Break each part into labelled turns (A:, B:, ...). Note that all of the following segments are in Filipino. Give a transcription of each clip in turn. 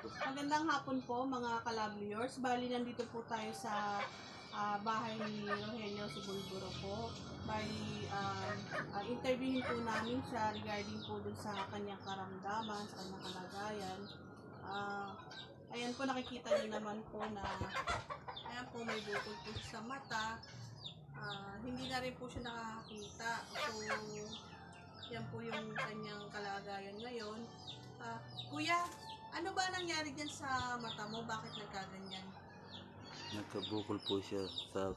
A: Magandang hapon po mga ka-Loveliers. Bali, nandito po tayo sa bahay ni Rogelio Sibulburo po. Bali, interviewin po namin siya regarding po dun sa kanyang karamdaman, sa kanyang kalagayan. Ayan po, nakikita niyo naman po na ayan po, may bukol po sa mata. Hindi na rin po siya nakakakita. So, yan po yung kanyang kalagayan ngayon. Kuya, ano ba nangyari dyan sa mata mo? Bakit nagkaganyan?
B: Nagkabukol po siya sa,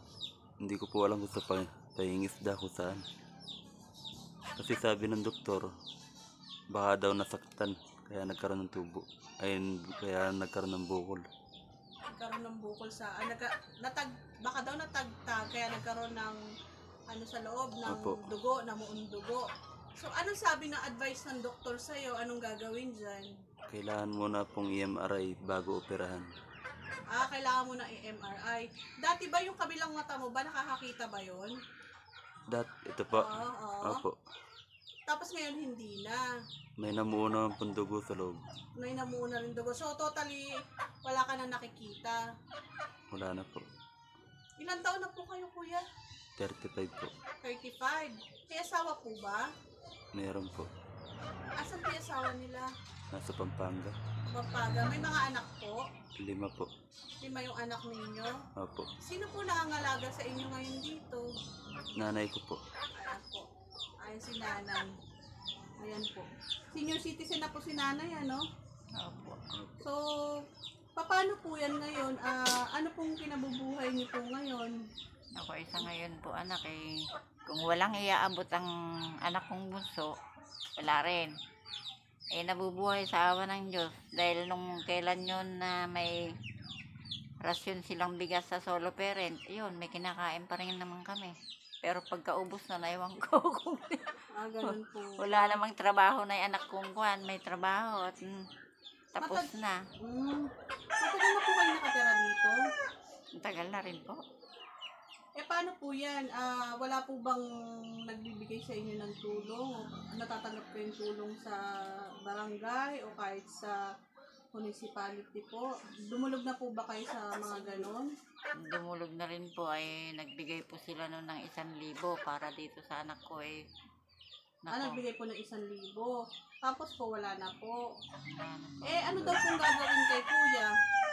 B: hindi ko po alam kung sa pahingisda ko saan. Kasi sabi ng doktor, baka daw nasaktan, kaya nagkaroon ng tubo. Ayun, kaya nagkaroon ng bukol.
A: Nagkaroon ng bukol sa, baka daw natagtag, kaya nagkaroon ng ano sa loob ng
B: Opo.
A: dugo, namuong dugo. So, anong sabi ng advice ng doktor sa'yo? Anong gagawin dyan?
B: Kailangan muna pong i-MRI bago operahan.
A: Kailangan mo na i-MRI. Dati ba yung kabilang mata mo ba, nakakakita ba yon?
B: Ito po.
A: Oo.
B: Opo.
A: Tapos ngayon hindi na.
B: May namuo naman pong dugo sa loob.
A: May namuo na rin dugo. So, totally, wala ka na nakikita.
B: Wala na po.
A: Ilang taon na po kayo, kuya?
B: 35 po.
A: 35. May asawa po ba?
B: Meron po.
A: Asan po yung asawa nila?
B: Nasa Pampanga.
A: Pampaga. May mga anak po?
B: 5 po.
A: 5 yung anak ninyo?
B: Opo.
A: Sino po nakangalaga sa inyo ngayon dito?
B: Nanay ko po.
A: Ayan po. Ayan si nanay. Ayan po. Senior citizen na po si nanay, ano?
C: Opo.
A: So, paano po yan ngayon? Ano pong kinabubuhay niyo po ngayon?
C: Ako isa ngayon po anak kung walang iaabot ang anak kong bunso, wala rin. Nabubuhay sa awa ng Diyos dahil nung kailan yun na may rasyon silang bigas sa solo parent, yun, may kinakain pa rin naman kami. Pero pagkaubos na naiwan ko kung
A: Ganun po.
C: wala namang trabaho na yung anak kong kuwan, may trabaho at tapos na.
A: Matagal na po kayo nakatira dito?
C: Ang tagal na rin po.
A: Paano po yan? Wala po bang nagbibigay sa inyo ng tulong? O natatanggap ko yung tulong sa barangay o kahit sa municipality po? Dumulog na po ba kayo sa mga ganon?
C: Dumulog na rin po nagbigay po sila noon ng 1,000 para dito sa anak ko
A: Nagbigay po ng 1,000. Tapos po wala na po. Ano daw pong gagawin kay kuya?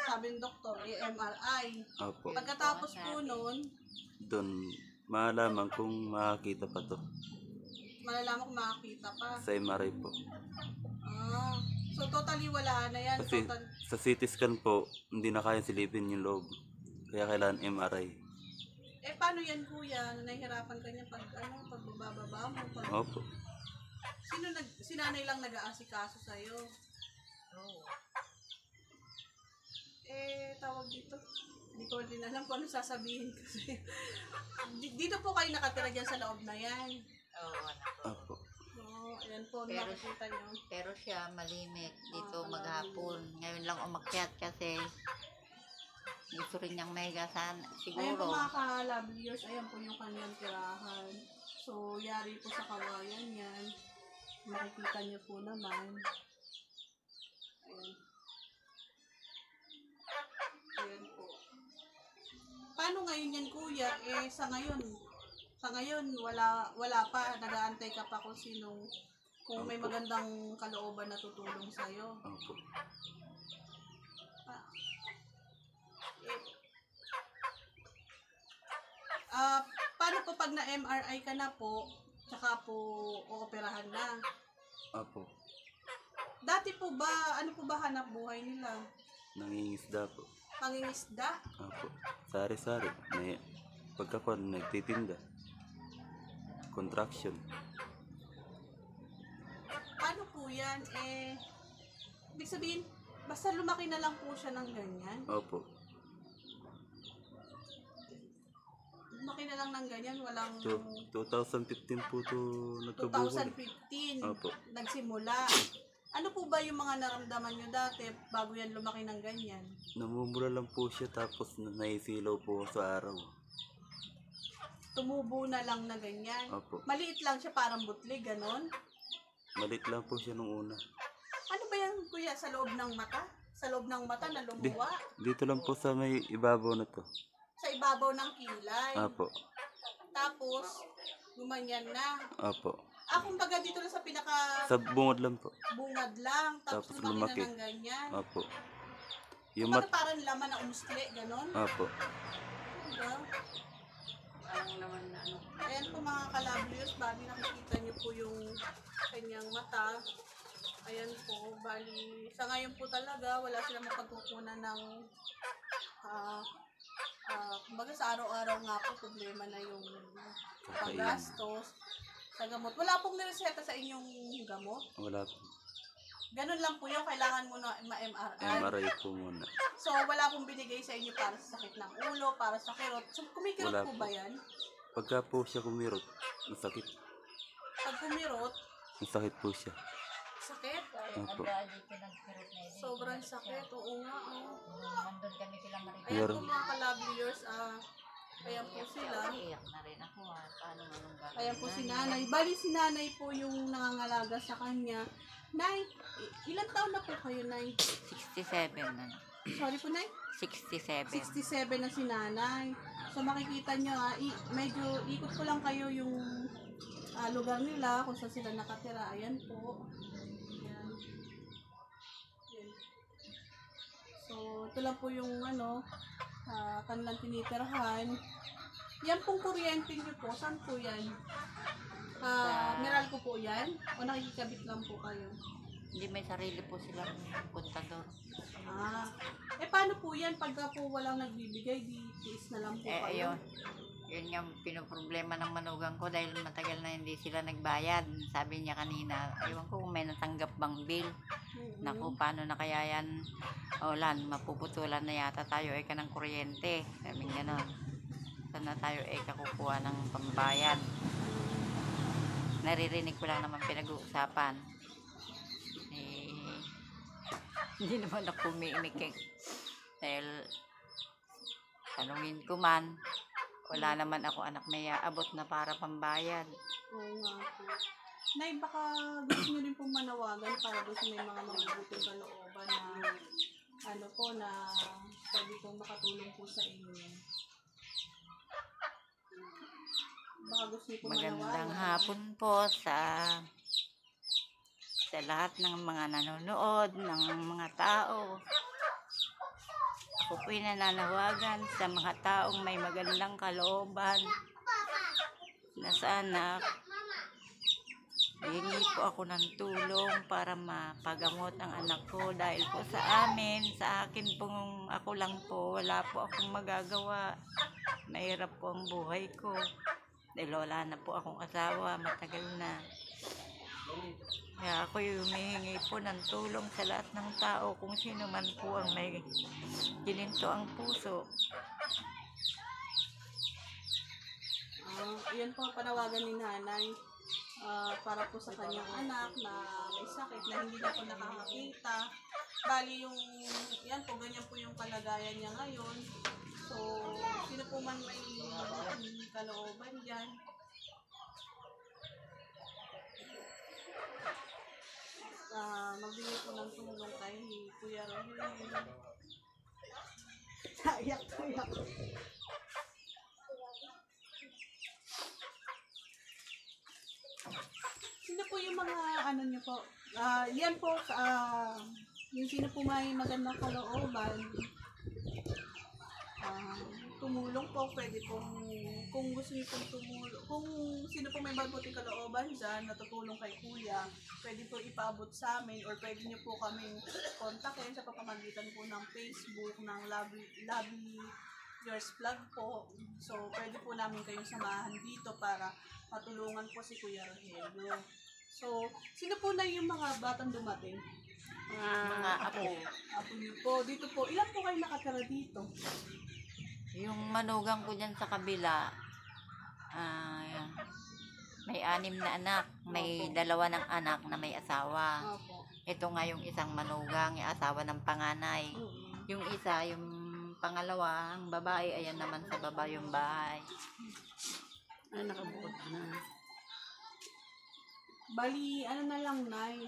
A: Sabi ng doktor, MRI.
B: Opo.
A: Pagkatapos po noon,
B: Doon, malaman kung makakita pa to.
A: malalaman kung makakita pa.
B: Sa MRI po.
A: So totally wala na yan.
B: Kasi sa CT scan po, hindi na kaya silipin yung loob. Kaya kailangan MRI.
A: Paano yan kuya? Nahihirapan ka niya pagbababa mo?
B: Opo.
A: Si nanay lang nag-aasikaso sa'yo?
C: Oo.
A: Tawag dito. Hindi ko din alam kung ano sasabihin kasi. Dito po kayo nakatira dyan sa loob na yan.
C: Oo, anak ko.
B: Opo.
A: Ayan po,
C: Pero-
A: nakikita nyo.
C: Pero siya malimit dito maghapon. Ngayon lang umakyat kasi gusto rin niyang mahiga
A: Ayan po
C: siguro.
A: mga ka-Loveliers, ayan po yung kanyang tirahan. So, yari po sa kawayan yan. Makikita nyo po naman. Ayan. Ayan po. Paano ngayon yan kuya? Sa ngayon wala pa, nag-aantay ka pa kung may magandang kalooban na tutulong sa'yo.
B: Opo.
A: Paano po pag na-MRI ka na po, tsaka po ooperahan na?
B: Opo.
A: Dati po ba, ano po ba hanap buhay nila?
B: Nangingisda po.
A: Pangingisda?
B: Opo. Sari-sari. May pagkakon, nagtitinda. Contraction.
A: Paano po yan? Ibig sabihin, basta lumaki na lang po siya ng ganyan.
B: Opo.
A: Lumaki na lang ng ganyan, walang...
B: 2015 po to nagkabukol.
A: 2015,
B: Opo.
A: nagsimula. Ano po ba yung mga naramdaman nyo dati bago yan lumaki ng ganyan?
B: Namumula lang po siya tapos naisilaw po sa araw.
A: Tumubo na lang na ganyan.
B: Opo.
A: Maliit lang siya, parang butli, ganon.
B: Malit lang po siya nung una.
A: Ano ba yan, kuya, sa loob ng mata? sa loob ng mata na lumuwa.
B: Dito lang po sa may ibabaw na to.
A: Sa ibabaw ng kilay.
B: Apo.
A: Tapos, gumanyan na.
B: Apo.
A: Kumbaga dito na sa pinaka
B: Sa bungod lang po.
A: bungad lang. Tapos
B: Tapos
A: lumaki
B: lumaki.
A: na ng ganyan.
B: Apo. Yung
A: Kumbaga parang laman na umusli, ganon.
B: Apo.
A: Diba?
C: Parang naman na ano.
A: Ayan po mga kalablios, bali nakikita niyo po yung kanyang mata. Ayan po, bali sa ngayon po talaga wala silang mapagkukunan ng kumbaga sa araw-araw nga po problema na yung paggastos sa gamot. Wala pong nireseta sa inyong gamot.
B: Wala po.
A: Ganun lang po yung kailangan mo na ma-MRI.
B: MRI po muna.
A: So wala pong binigay sa inyo para sa sakit ng ulo, para sa kirot. So kumikirot
B: Wala
A: po
B: po.
A: ba yan?
B: Pagka po siya kumirot, masakit.
A: Pag kumirot,
B: Masakit po siya.
A: sakit.
B: Opo.
C: dito nagkirot na yun.
A: Sobrang sakit. Oo nga.
C: Nandun kami sila Marita.
A: Ayan
B: Meron.
A: po mga kalabliers. Ayan po sila.
C: Iyak na rin ako. Paano manong gagawin?
A: Ayan po si nanay. Bali si nanay po yung nangangalaga sa kanya. Nay, ilang taon na po kayo, Nay?
C: 67 na.
A: Sorry po, Nay?
C: 67.
A: 67 na si nanay. So makikita nyo, medyo ikot ko lang kayo yung lugar nila, kung saan sila nakatira. Ayan po. Ayan. Ayan. So, ito lang po yung kanilang tinitirhan. Yan pong kuryente nyo po. Saan po yan? Meralco po yan? O nakikikabit lang po kayo?
C: Hindi, may sarili po silang kontador.
A: Paano po yan? Pagka po walang nagbibigay, di tiis na lang po kayo?
C: Ayun. Yun yung pinoproblema ng manugang ko dahil matagal na hindi sila nagbayad. Sabi niya kanina, ewan ko kung may natanggap bang bill. Naku, paano na kaya yan? Lan, mapuputulan na yata tayo ka ng kuryente. Sabi niya gano'n. Saan na tayo kakukuha ng pambayad? Naririnig ko lang naman pinag-uusapan. Hindi naman ako umiimik dahil tanungin ko man, wala naman ako anak may aabot na para pambayad.
A: Oo nga po. Nay, baka gusto nyo rin pong manawagan para doon sa may mga mabubuting kalooban na na pwede pong makatulong po sa inyo. Baka gusto nyo pong
C: Magandang
A: manawagan.
C: hapon po sa lahat ng mga nanonood, ng mga tao. Ako po'y nananawagan sa mga taong may magandang kalooban na sana hingi po ako ng tulong para mapagamot ang anak ko dahil po sa amin, sa akin pong ako lang po, wala po akong magagawa. Mahirap po ang buhay ko dahil wala na po akong asawa, matagal na. Kaya ako humihingi po ng tulong sa lahat ng tao kung sino man po ang may gininto ang puso.
A: Yan po ang panawagan ni nanay para po sa kanyang anak na may sakit na hindi na po nakakakita. Bali yan po, ganyan po yung kalagayan niya ngayon. So, sino po man may kalooban dyan, magbigay po ng tulong kay Kuya Rohel. Tayak. Sino po yung mga nyo po? Yan po, yung sino po may magandang kalooban, tumulong po, pwede pong, kung gusto niyo pong tumulong, kung sino po may mabuting kalooban dyan, natutulong kay Kuya, pwede po ipaabot sa amin, or pwede niyo po kaming kontakin sa pamamagitan po ng Facebook, ng Lovely Yours Vlog po. So, pwede po namin kayong samahan dito para matulungan po si Kuya Rogelio. So, sino po na yung mga batang dumating?
C: Mga apo.
A: Apo niyo po. Dito po, ilan po kayo nakatira dito?
C: Yung manugang ko dyan sa kabila, may 6 na anak, may 2 ng anak na may asawa.
A: Opo.
C: Ito nga yung isang manugang, yung asawa ng panganay. Yung isa, yung pangalawa, ang babae, ayan naman sa baba yung bahay.
A: Nakabukod na. Bali, na lang, Nay,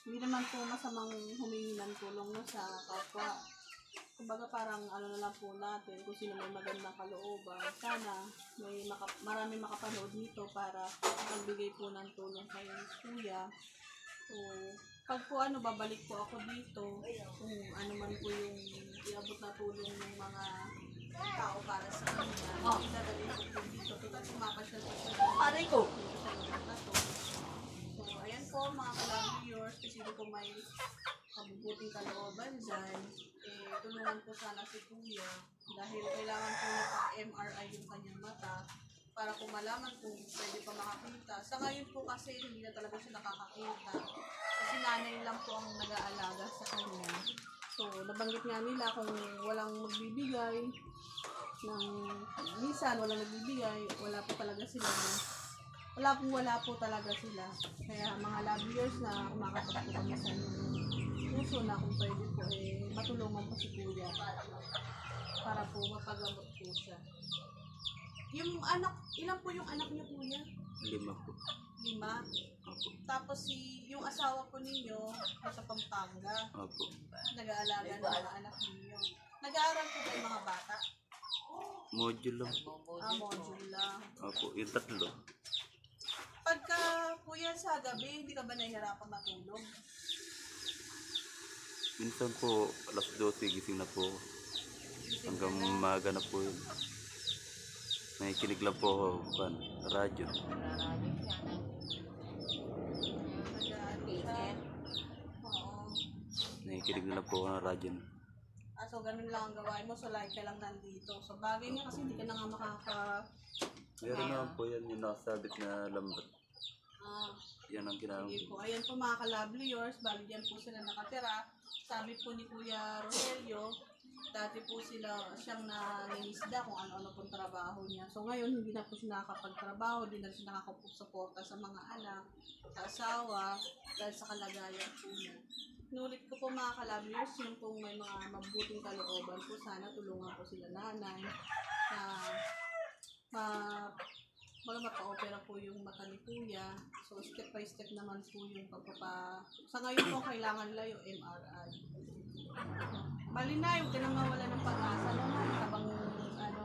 A: Hindi naman po masamang humingi ng tulong no, sa kapwa. Kumbaga parang ano na lang po natin, kung sino may magandang kalooban. Sana marami makapanood nito para magbigay po ng tulong kay kuya. So, pag po babalik po ako dito, kung ano man po yung iabot na tulong ng mga tao para sa kanya, idadalhin ko po dito. Total, sumapasyal-pasyal po.
C: Aray ko!
A: So, ayan po mga ka-viewers, kasi po may mabubuting kalooban dyan, tulungan po sana si kuya dahil kailangan po nagpa-MRI yung kanyang mata para kung malaman kung pwede pa makakita. Sa ngayon po kasi hindi na talaga siya nakakakita kasi nanay lang po ang nag-aalaga sa kanya. So, nabanggit nga nila kung walang magbibigay ng minsan, walang nagbibigay, wala po talaga sila. Wala po talaga sila. Kaya mga love years na umakapag po kami sa puso na kung pwede po matulungan po si kuya para po mapagamot po siya. Yung anak, ilan po yung anak niyo kuya?
B: 5 po.
A: 5?
B: Opo.
A: Tapos yung asawa po ninyo nasa Pampanga.
B: Opo.
A: Nag-aalaga ng mga anak ninyo. Nag-aaral po ba yung mga bata?
B: Module lang po.
A: Module lang.
B: Opo, yung 3.
A: Pagka kuya sa gabi, hindi ka ba nahihirapan matulog?
B: Minsan po, alas 12, gising na po. Hanggang umaga na po yun. May kinig lang po ako, radyo.
A: Oo.
B: Nakikinig na lang po ako ng radyo.
A: So ganun lang ang gawain mo, so like ka lang nandito. So bagay niya kasi hindi ka na nga
B: Meron naman po yan yung nakasabit na lambat. Yan ang ginagawa
A: Sige
B: ko.
A: po. Ayan po mga ka-lovely yours, bali dyan po sila nakatira. Sabi po ni Kuya Rogelio, dati po siyang nangingisda kung ano-ano pong trabaho niya. So ngayon, hindi na po siya nakakapagtrabaho, hindi na siya nakakapagsuporta sa mga anak, sa asawa, dahil sa kalagayan po niya. Nulit ko po mga ka-lovers, yung pong may mga mabuting kalooban po, sana tulungan po sila nanay na mapa-opera po yung mata ni kuya. So step by step naman po yung sa ngayon po kailangan nila yung MRI. Bali na, yung tinangawala ng pag-asa naman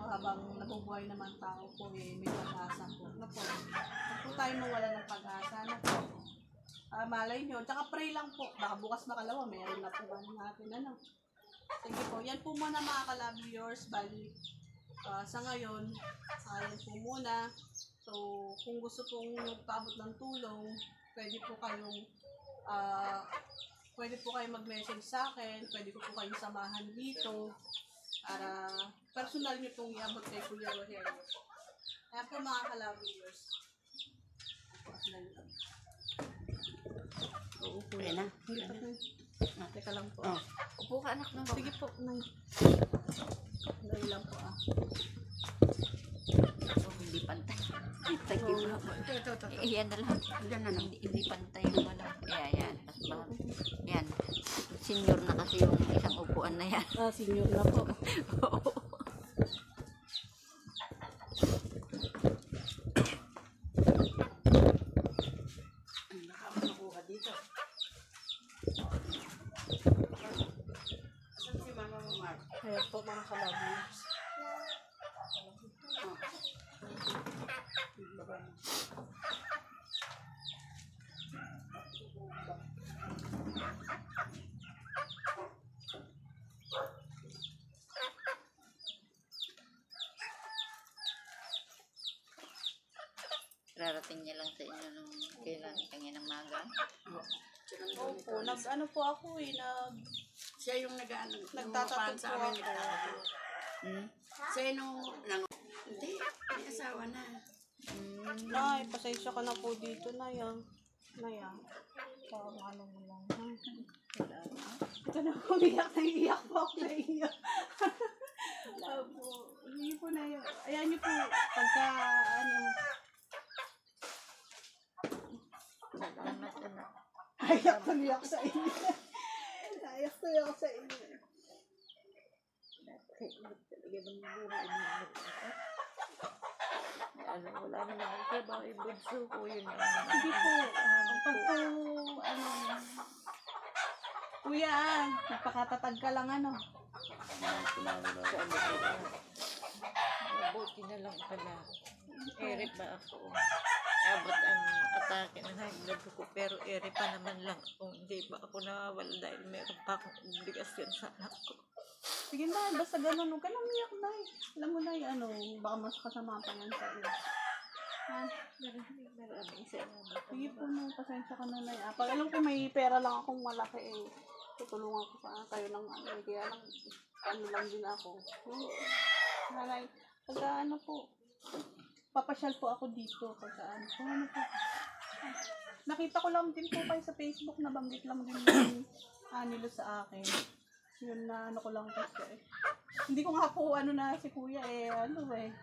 A: habang nabubuhay naman tao po may pag-asa po. Na po, huwag po tayo mawala ng pag-asa na po. Malay nyo, tsaka pray lang po. Baka bukas makalawa, meron na po natin Sige po, yan po muna mga ka-lovely yours. Bali, sa ngayon, yan po muna. So, kung gusto pong magpaabot ng tulong, pwede po kayong mag-message sa akin, pwede ko po kayong samahan dito para personal nyo pong iabot kay Kuya Rogelio. Kaya po mga ka-lovely yours.
C: Upo na.
A: Teka lang po.
C: Upo ka anak ng
A: Sige po. Dahil lang po
C: hindi pantay. Tagi mo. Iyan na lang. Hindi pantay naman. Yan. Yan. Senior na kasi yung isang upuan na yan.
A: Senior na po.
C: Oo.
A: Ayan po mga ka-lovers.
C: Rarating niya lang sa inyo nung kailan kanina ng maga.
A: Opo, nag-ano po ako
D: Siya yung
A: nagtatatag po ako.
D: Siya yung hindi, may asawa na.
A: Nay, pasensya ka na po dito, Nayang. Parang ano mo lang. Ito na po, iyak po ako na iyak. Hindi po na yun. Ayan niyo po, pagka Ayak tuloy ako sa inyo. Ayak tuloy ako sa inyo.
C: Wala na lang trabaho yung bunso ko yun.
A: Sige po, pag po, Kuya, magpakatatag ka lang ano.
C: Mabuti na lang pala. Ere pa ako. Abot ang atake ng high blood ko. Pero ere pa naman lang ako. Hindi pa ako nawawala dahil meron pa akong obligasyon sa anak ko.
A: Sige na, basta ganun. Huwag ka nang umiyak na eh. Alam mo na ano, baka mas kasama pa yan sa iyo. Ha?
C: Maraming salamat.
A: Sige po na, pasensya ka na na. Pag alam ko may pera lang akong malaki eh. Tutulungan ko pa kayo ng ano eh. Kaya lang, ano lang din ako. Nanay, pagka ano po, papasyal po ako dito. Pagka ano po. Nakita ko lang din po kayo sa Facebook, nabanggit lang din yung nilo sa akin. Yun na ano ko lang kasi eh. Hindi ko nga po ano na si kuya eh, ano eh.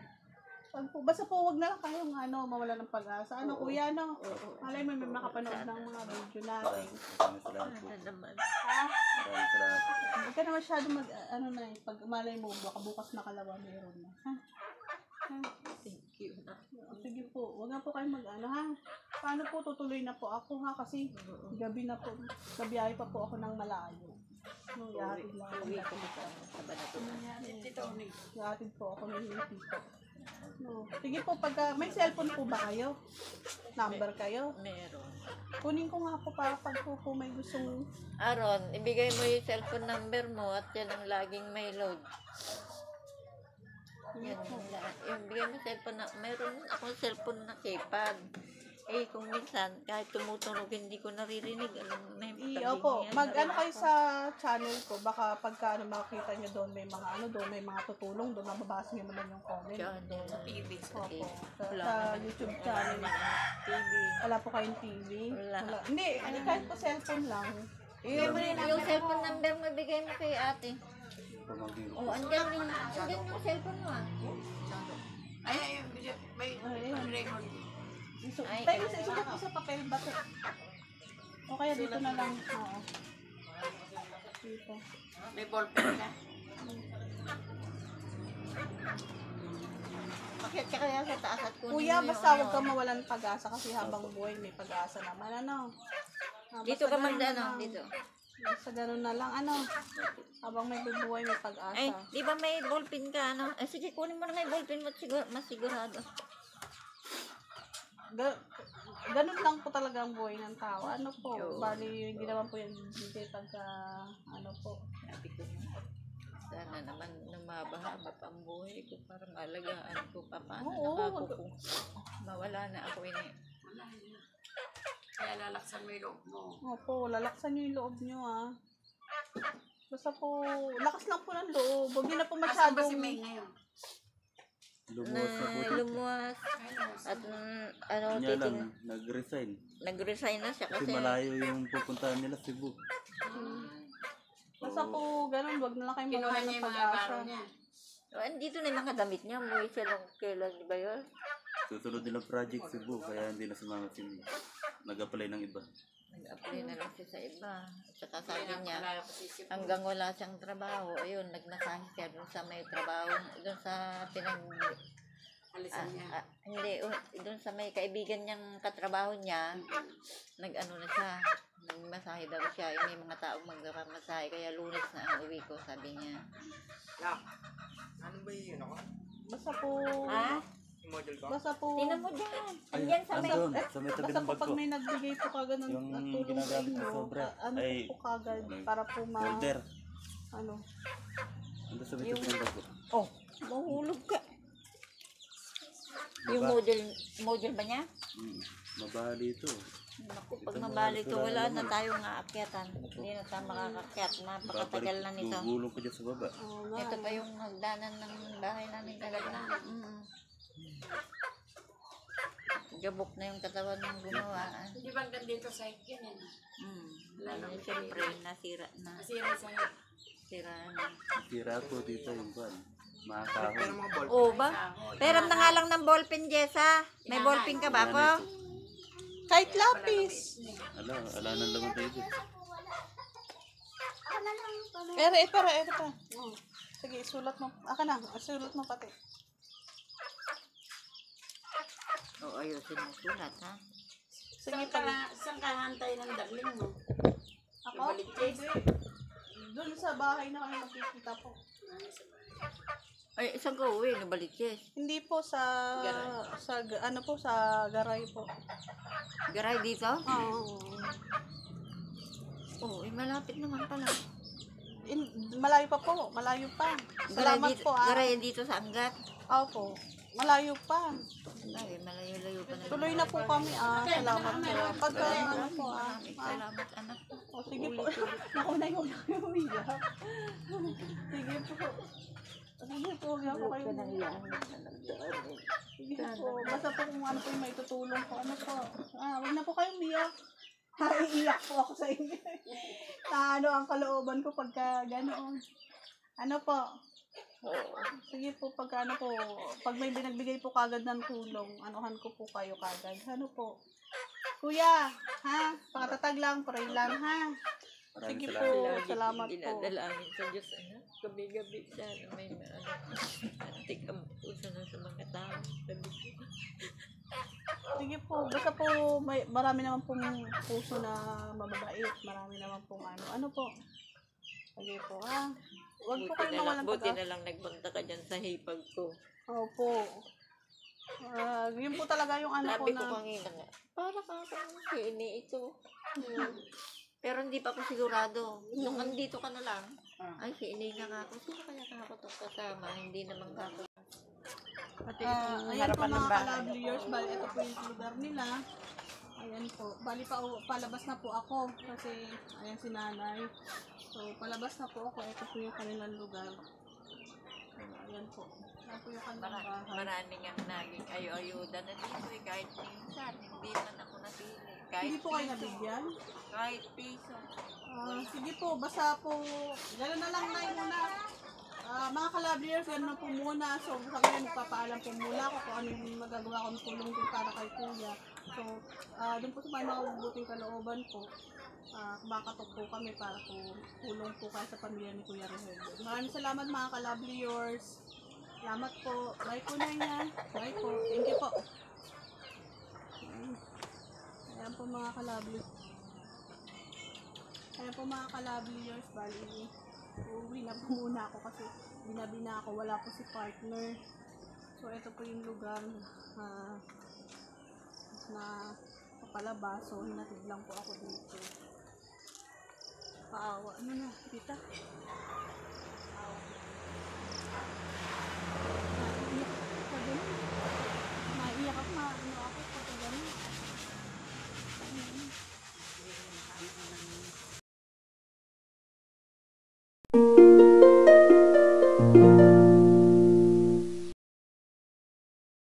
A: Basta po wag na lang kayong ano, mawala ng pag-asa. Ano kuya, no? Malay mo may makapanood ng mga video natin.
B: Maraming salamat po.
C: Naman.
A: Ha?
B: Maraming salamat.
A: Huwag ka na masyado ano na eh. Pag malay mo, baka bukas na kalawa meron na. Ha? Ha?
C: Thank you.
A: Sige po, wag na po kayo mag-ano ha. Paano po tutuloy na po ako ha? Kasi gabi na po, gabiyahe pa po ako ng malayo. No, yahatid lang ako.
C: Uwi ko sa Banatuan.
D: Tito Oni.
A: Yahatid po ako ng tito. No. Sige po, pagka may cellphone po ba kayo? Number kayo?
C: Meron.
A: Kunin ko nga po para pag po may gustong...
C: Aaron, ibigay mo yung cellphone number mo at yan ang laging may load. Yan yung bigay mo cellphone na, mayroon akong cellphone na keypad. Eh, kung minsan, kahit tumutunog, hindi ko naririnig. Alam, may
A: Opo, mag-ano kayo sa channel ko, baka pagka ano, makikita nyo doon may mga ano doon, may mga tutulong doon, mababasa nyo naman yung comment.
C: Sa TV.
A: Opo, sa
C: Wala naman
A: YouTube
C: po,
A: channel.
C: TV.
A: Wala po kayong TV?
C: Wala.
A: Hindi, kahit po cellphone lang.
C: Yung cellphone number mo, bigay mo kay ate.
B: Pamangkin ko.
C: Oh, andyan yung cellphone mo ah.
D: Ay, may record.
C: Ay,
A: Pero isulat ko sa papel ba? O kaya dito na lang. Oo. Dito.
D: May ballpen ka.
C: Bakit ka kaya sa taas at kunin
A: Kuya,
C: mo
A: basta
C: yung
A: huwag
C: ano?
A: kang mawalan ng pag-asa kasi habang buhay may pag-asa naman. Ano?
C: Dito ka
A: Basta ganun
C: magdano,
A: lang.
C: dito.
A: Basta ganun na lang. Ano? Habang may buhay may pag-asa.
C: Ay, di ba may ballpen ka, ano? Ay, sige, kunin mo na nga yung ballpen mo, mas sigurado.
A: Ganun lang po talaga ang buhay ng tao. Ano po?
C: Yo.
A: Bali, hindi naman po yan hindi pagka ano po.
C: Sabi ko, sana naman lumabahaba pa ang buhay ko para malagaan ko pa paano
A: Oo,
C: na ako kung mawala na ako ini.
D: Kaya lalaksan mo yung loob mo.
A: Opo, lalaksan nyo yung loob nyo ah. Basta po, lakas lang po ng loob. Huwag nyo na po
D: Asan ba si
A: masyadong...
D: May ngayon?
B: Lumuwas na po
C: Na
B: dito.
C: lumuwas at ano,
B: Kanya lang,
C: titing,
B: nag-resign.
C: nag-resign na siya
B: Kasi
C: kasi
B: malayo yung pupuntahan nila Cebu.
A: Basta po, ganun, huwag na lang kayo
D: Kinuha
A: mawalan
D: niya
A: ng
D: yung mga
A: pag-asa.
D: baro niya.
C: andito na yung mga damit niya, umuwi siya nung kailan, di ba yun?
B: Susunod nilang project Cebu, kaya hindi na sumama si May. Nag-apply ng iba.
C: Nag-apply na lang siya sa iba. At saka sabi
D: Kaya
C: niya,
D: wala kasi si
C: hanggang wala siyang trabaho, ayun, nagnasahe siya dun sa may trabaho, dun sa
D: alisan niya.
C: hindi, dun sa may kaibigan niyang katrabaho niya, nag-ano na siya, nagmasahe daw siya, may mga taong magmasahe, kaya Lunes na ang uwi ko, sabi niya.
E: Ano ba yun ako?
A: Basta po,
C: Ha?
E: Yung model ko?
A: basta po,
C: Tinan mo dyan, andyan sa may,
B: Andun, sa may tabi
A: basta
B: ng
A: po
B: bag
A: pag
B: ko.
A: may nagbigay po kagad ng
B: Yung
A: tulong sa
B: ginagamit na
A: inyo,
B: sobra.
A: ano
B: Ay,
A: po kagad para po
B: Folder.
A: ano.
B: Andun sa may tabi ng bag ko.
C: oh, mahulog ka. Yung
B: Diba?
C: model ba niya?
B: Mabali ito.
C: Naku, pag mabali to, wala na tayong aakyatan. Hindi na tayo makakakyat. Napakatagal na nito.
B: Gugulong ko dyan sa baba.
A: Oo nga.
C: Ito pa yung hagdanan ng bahay namin talaga. Gabok na yung katawan ng gumawa.
D: Hindi ba hanggang dito sa hikin yan?
C: Ano, siyempre, nasira na.
D: Nasira sa hikin.
C: Sira na.
B: Tira ko dito yung ban.
E: Pero
B: Makakahon.
E: mga ball.
C: Oo ba? Peram na nga lang ng ballpen, Jessa. May ballpen ka ba po?
A: Kahit lapis.
B: Ala nang laman tayo dito.
A: Pero, pa. Oh. Sige, isulat mo. Aka na, isulat mo pati.
C: Oo, ayusin mo sulat, ha?
A: Sige, pag...
D: Saan ka hantay ng darling mo?
A: Ako?
D: Nabalik-yes.
A: Hindi. Doon sa bahay na kami nakikita po.
C: Ay, isang ka uwi, nabaliches.
A: Hindi po sa
D: Garay.
A: ano po sa Garay po.
C: Garay dito?
A: Oo.
C: Oo, malapit naman pala.
A: Malayo pa po, malayo pa. Salamat
C: Garay dito,
A: po ah.
C: Garay dito sa Angat.
A: Opo. Malayo pa.
C: Ay, malayo-layo pa na.
A: Tuloy na po kami ah. Salamat po. Pagka ano po ah.
C: Maraming salamat, anak.
A: O sige po. Nauna yung umiyak. Sige po. Sige po, huwag na po kayo. Sige po. Basta po kung ano po yung may tutulong po. Ano po. Huwag na po kayong umiyak. Iiyak po ako sa inyo. Ano ang kalooban ko pagka ganoon. Ano po. Sige po, pagka ano po, pag may binagbigay po kagad ng tulong, anuhan ko po kayo kagad. Ano po. Kuya, ha? Pakatatag lang, pray lang, ha? Sige po, salamat po.
D: Dinadalangin sa Diyos, gabi-gabi sana may antik ang puso na sa mga tao. Sabi ko,
A: Sige po, basta po marami naman pong puso na mababait. Marami naman pong ano po. Sige po, ha? Huwag po kayong mawalang
D: buti
A: pag-asa.
D: na lang nagbanta ka dyan sa hipag ko.
A: Opo. Yun po talaga yung ano ko
D: Sabi ko
A: na.
D: kanina nga, para ka sa ini ito.
C: Pero hindi pa ako sigurado. Nung andito ka na lang, ay, si na nga ako. Sino kaya ka ako itong kasama? Hindi naman ako.
A: Ayan po mga ka-loveliers. Bali, ito po yung lugar nila. Ayan po. Bali, palabas na po ako. Kasi, ayan si nanay. So, palabas na po ako. Ito po yung kanilang lugar. So, ayan po. Ayan po yung kanilang bahay.
D: Maraming ang naging ayo-ayuda na dito eh. Kahit minsan, hindi man ako napili. Kahit
A: Hindi po kayo nabigyan?
D: Kahit piso.
A: Sige po, basta po, gano'n na lang na muna. Mga ka-loveliers, gano'n na po muna. So, sa ngayon, magpapaalam po muna ako kung ano yung magagawa kong tulong din para kay kuya. So, doon po sa mga mabubuting kalooban po, kumakatok po kami para po tulong po kayo sa pamilya ni Kuya Rogelio. Maraming salamat mga ka-loveliers. Salamat po. Bye po na yan. Bye po. Thank you po. Ayan po mga ka-loveliers. Ayan po mga ka-loveliers, bali, uuwi na po muna ako kasi binabi na ako, wala po si partner. So, ito po yung lugar na papalabas. So, hinatid lang po ako dito. Paawa. Ano na, tita?